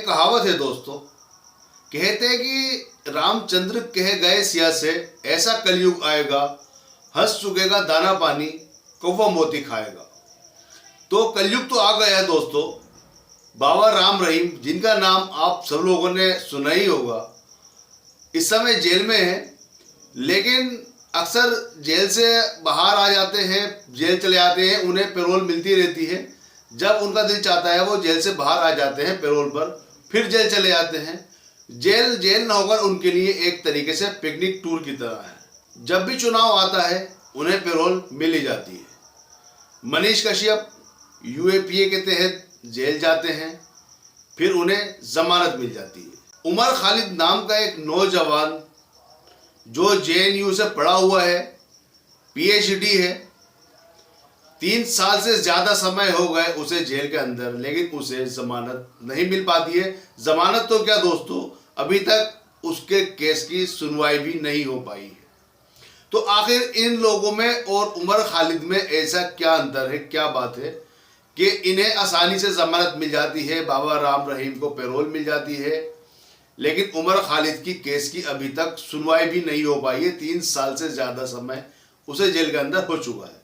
कहावत है दोस्तों, कहते हैं कि रामचंद्र कह गए सिया से, ऐसा कलयुग आएगा, हंस चुकेगा दाना पानी, कौवा मोती खाएगा। तो कलयुग तो आ गया है दोस्तों। बाबा राम रहीम, जिनका नाम आप सब लोगों ने सुना ही होगा, इस समय जेल में है, लेकिन अक्सर जेल से बाहर आ जाते हैं, जेल चले आते हैं, उन्हें पैरोल मिलती रहती है। जब उनका दिल चाहता है वो जेल से बाहर आ जाते हैं पैरोल पर, फिर जेल चले जाते हैं। जेल न होकर उनके लिए एक तरीके से पिकनिक टूर की तरह है। जब भी चुनाव आता है उन्हें पैरोल मिल ही जाती है। मनीष कश्यप यूएपीए के तहत जेल जाते हैं, फिर उन्हें जमानत मिल जाती है। उमर खालिद नाम का एक नौजवान जो जेएनयू से पढ़ा हुआ है, पीएचडी है, 3 साल से ज़्यादा समय हो गए उसे जेल के अंदर, लेकिन उसे जमानत नहीं मिल पाती है। जमानत तो क्या दोस्तों, अभी तक उसके केस की सुनवाई भी नहीं हो पाई है। तो आखिर इन लोगों में और उमर खालिद में ऐसा क्या अंतर है, क्या बात है कि इन्हें आसानी से जमानत मिल जाती है, बाबा राम रहीम को पैरोल मिल जाती है, लेकिन उमर खालिद की केस की अभी तक सुनवाई भी नहीं हो पाई है। 3 साल से ज़्यादा समय उसे जेल के अंदर हो चुका है।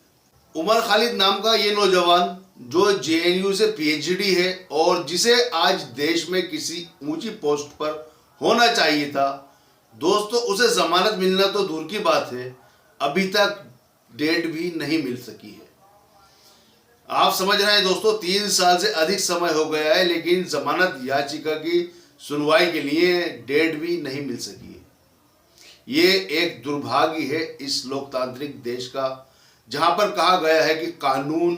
उमर खालिद नाम का ये नौजवान जो जेएनयू से पीएचडी है और जिसे आज देश में किसी ऊंची पोस्ट पर होना चाहिए था दोस्तों, उसे जमानत मिलना तो दूर की बात है, अभी तक डेट भी नहीं मिल सकी है। आप समझ रहे हैं दोस्तों, 3 साल से अधिक समय हो गया है, लेकिन जमानत याचिका की सुनवाई के लिए डेट भी नहीं मिल सकी है। ये एक दुर्भाग्य है इस लोकतांत्रिक देश का, जहां पर कहा गया है कि कानून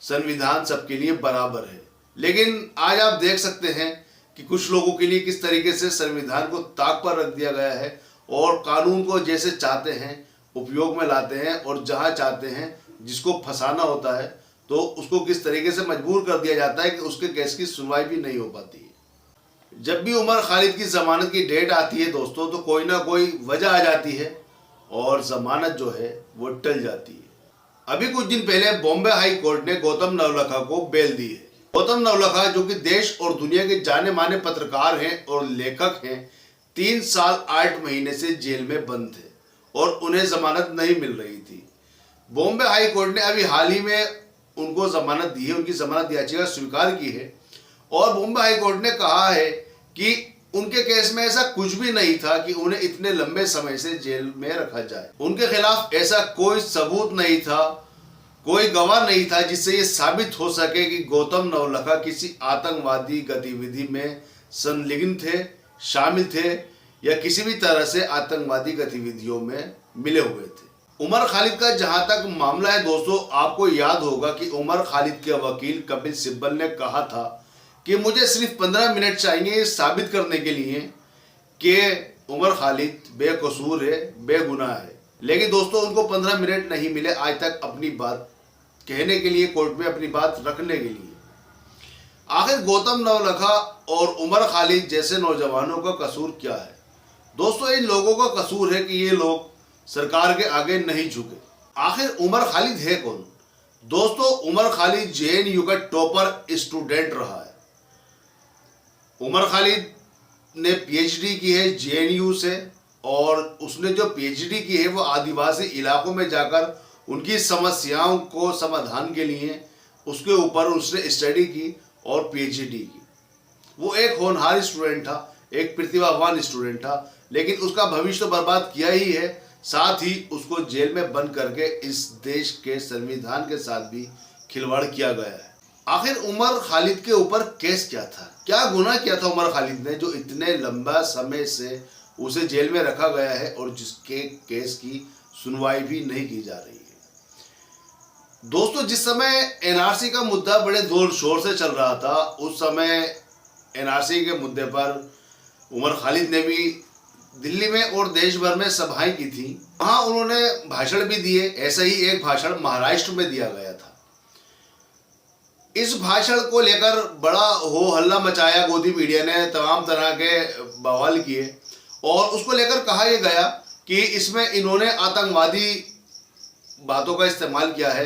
संविधान सबके लिए बराबर है। लेकिन आज आप देख सकते हैं कि कुछ लोगों के लिए किस तरीके से संविधान को ताक पर रख दिया गया है और कानून को जैसे चाहते हैं उपयोग में लाते हैं, और जहां चाहते हैं जिसको फंसाना होता है तो उसको किस तरीके से मजबूर कर दिया जाता है कि उसके केस की सुनवाई भी नहीं हो पाती है। जब भी उमर खालिद की जमानत की डेट आती है दोस्तों, तो कोई ना कोई वजह आ जाती है और जमानत जो है वो टल जाती है। अभी कुछ दिन पहले बॉम्बे हाई कोर्ट ने गौतम नवलखा को बेल दी है। गौतम नवलखा जो कि देश और दुनिया के जाने माने पत्रकार हैं और लेखक हैं, 3 साल 8 महीने से जेल में बंद थे और उन्हें जमानत नहीं मिल रही थी। बॉम्बे हाई कोर्ट ने अभी हाल ही में उनको जमानत दी है, उनकी जमानत याचिका स्वीकार की है, और बॉम्बे हाई कोर्ट ने कहा है कि उनके केस में ऐसा कुछ भी नहीं था कि उन्हें इतने लंबे समय से जेल में रखा जाए। उनके खिलाफ ऐसा कोई सबूत नहीं था, कोई गवाह नहीं था जिससे ये साबित हो सके कि गौतम नवलखा किसी आतंकवादी गतिविधि में संलिग्न थे, शामिल थे, या किसी भी तरह से आतंकवादी गतिविधियों में मिले हुए थे। उमर खालिद का जहां तक मामला है दोस्तों, आपको याद होगा कि उमर खालिद के वकील कपिल सिब्बल ने कहा था कि मुझे सिर्फ 15 मिनट चाहिए साबित करने के लिए कि उमर खालिद बेकसूर है, बेगुनाह है। लेकिन दोस्तों उनको 15 मिनट नहीं मिले आज तक अपनी बात कहने के लिए, कोर्ट में अपनी बात रखने के लिए। आखिर गौतम नवलखा और उमर खालिद जैसे नौजवानों का कसूर क्या है दोस्तों? इन लोगों का कसूर है कि ये लोग सरकार के आगे नहीं झुके। आखिर उमर खालिद है कौन दोस्तों? उमर खालिद जेएनयू का टॉपर स्टूडेंट रहा है। उमर खालिद ने पीएचडी की है जेएनयू से, और उसने जो पीएचडी की है वो आदिवासी इलाकों में जाकर उनकी समस्याओं को समाधान के लिए उसके ऊपर उसने स्टडी की और पीएचडी की। वो एक होनहार स्टूडेंट था, एक प्रतिभावान स्टूडेंट था, लेकिन उसका भविष्य तो बर्बाद किया ही है, साथ ही उसको जेल में बंद करके इस देश के संविधान के साथ भी खिलवाड़ किया गया है। आखिर उमर खालिद के ऊपर केस क्या था, क्या गुनाह किया था उमर खालिद ने जो इतने लंबा समय से उसे जेल में रखा गया है और जिसके केस की सुनवाई भी नहीं की जा रही है? दोस्तों जिस समय एनआरसी का मुद्दा बड़े जोर शोर से चल रहा था, उस समय एनआरसी के मुद्दे पर उमर खालिद ने भी दिल्ली में और देश भर में सभाएं की थी। वहां उन्होंने भाषण भी दिए। ऐसा ही एक भाषण महाराष्ट्र में दिया गया था। इस भाषण को लेकर बड़ा हो हल्ला मचाया, गोदी मीडिया ने तमाम तरह के बवाल किए, और उसको लेकर कहा यह गया कि इसमें इन्होंने आतंकवादी बातों का इस्तेमाल किया है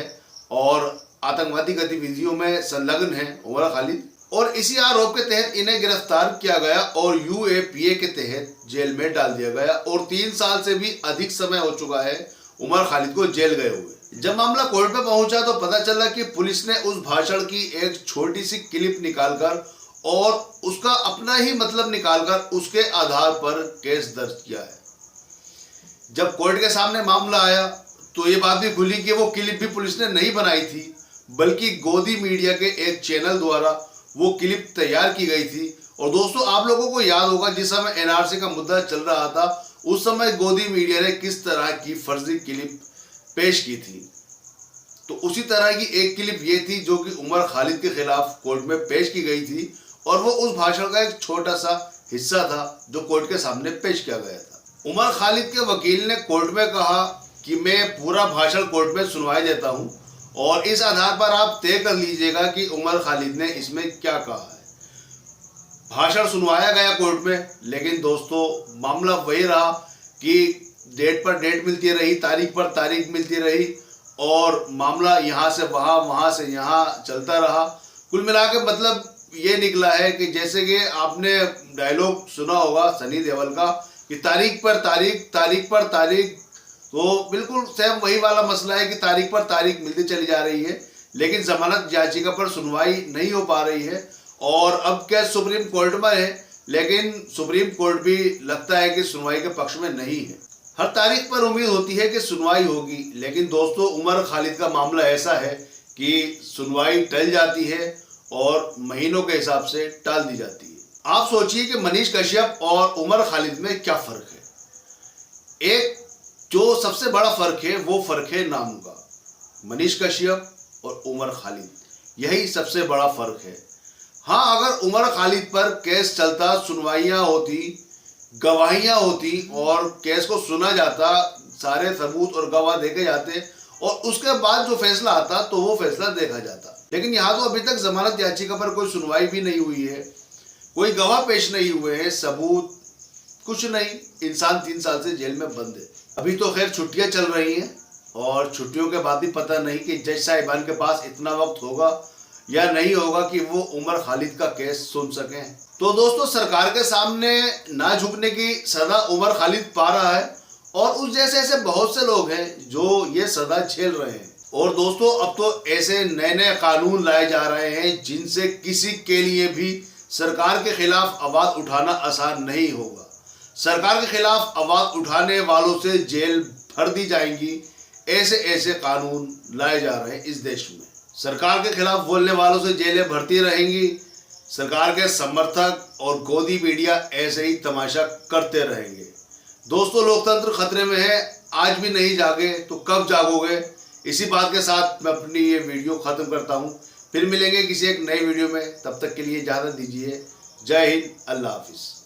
और आतंकवादी गतिविधियों में संलग्न है उमर खालिद। और इसी आरोप के तहत इन्हें गिरफ्तार किया गया और यूएपीए के तहत जेल में डाल दिया गया और 3 साल से भी अधिक समय हो चुका है उमर खालिद को जेल गए हुए। जब मामला कोर्ट पे पहुंचा तो पता चला कि पुलिस ने उस भाषण की एक छोटी सी क्लिप निकालकर और उसका अपना ही मतलब निकालकर उसके आधार पर केस दर्ज किया है। जब कोर्ट के सामने मामला आया तो ये बात भी खुली कि वो क्लिप भी पुलिस ने नहीं बनाई थी, बल्कि गोदी मीडिया के एक चैनल द्वारा वो क्लिप तैयार की गई थी। और दोस्तों, आप लोगों को याद होगा जिस समय एनआरसी का मुद्दा चल रहा था उस समय गोदी मीडिया ने किस तरह की फर्जी क्लिप पेश की थी। तो उसी तरह की एक क्लिप ये थी जो कि उमर खालिद के खिलाफ कोर्ट में पेश की गई थी और वो उस भाषण का एक छोटा सा हिस्सा था जो कोर्ट के सामने पेश किया गया था। उमर खालिद के वकील ने कोर्ट में कहा कि मैं पूरा भाषण कोर्ट में सुनवाई देता हूं और इस आधार पर आप तय कर लीजिएगा कि उमर खालिद ने इसमें क्या कहा है। भाषण सुनवाया गया कोर्ट में, लेकिन दोस्तों मामला वही रहा कि डेट पर डेट मिलती रही, तारीख पर तारीख मिलती रही और मामला यहाँ से वहाँ, वहाँ से यहाँ चलता रहा। कुल मिला के मतलब ये निकला है कि जैसे कि आपने डायलॉग सुना होगा सनी देओल का कि तारीख पर तारीख, तारीख पर तारीख, तो बिल्कुल सेम वही वाला मसला है कि तारीख पर तारीख मिलती चली जा रही है, लेकिन जमानत याचिका पर सुनवाई नहीं हो पा रही है। और अब केस सुप्रीम कोर्ट में है, लेकिन सुप्रीम कोर्ट भी लगता है कि सुनवाई के पक्ष में नहीं है। हर तारीख पर उम्मीद होती है कि सुनवाई होगी, लेकिन दोस्तों उमर खालिद का मामला ऐसा है कि सुनवाई टल जाती है और महीनों के हिसाब से टाल दी जाती है। आप सोचिए कि मनीष कश्यप और उमर खालिद में क्या फर्क है। एक जो सबसे बड़ा फर्क है वो फर्क है नाम का। मनीष कश्यप और उमर खालिद, यही सबसे बड़ा फर्क है। हाँ, अगर उमर खालिद पर केस चलता, सुनवाइयाँ होती, गवाहियाँ होती और केस को सुना जाता, सारे सबूत और गवाह देखे जाते और उसके बाद जो फैसला आता तो वो फैसला देखा जाता, लेकिन यहाँ तो अभी तक जमानत याचिका पर कोई सुनवाई भी नहीं हुई है, कोई गवाह पेश नहीं हुए हैं, सबूत कुछ नहीं। इंसान 3 साल से जेल में बंद है। अभी तो खैर छुट्टियां चल रही हैं और छुट्टियों के बाद भी पता नहीं कि जज साहिबान के पास इतना वक्त होगा या नहीं होगा कि वो उमर खालिद का केस सुन सकें। तो दोस्तों, सरकार के सामने ना झुकने की सजा उमर खालिद पा रहा है और उस जैसे ऐसे बहुत से लोग हैं जो ये सजा झेल रहे हैं। और दोस्तों, अब तो ऐसे नए नए कानून लाए जा रहे हैं जिनसे किसी के लिए भी सरकार के खिलाफ आवाज उठाना आसान नहीं होगा। सरकार के खिलाफ आवाज उठाने वालों से जेल भर दी जाएंगी। ऐसे ऐसे कानून लाए जा रहे हैं इस देश में। सरकार के खिलाफ बोलने वालों से जेलें भरती रहेंगी। सरकार के समर्थक और गोदी मीडिया ऐसे ही तमाशा करते रहेंगे। दोस्तों, लोकतंत्र खतरे में है। आज भी नहीं जागे तो कब जागोगे? इसी बात के साथ मैं अपनी ये वीडियो खत्म करता हूँ। फिर मिलेंगे किसी एक नई वीडियो में। तब तक के लिए इजाज़त दीजिए। जय हिंद, अल्लाह हाफिज़।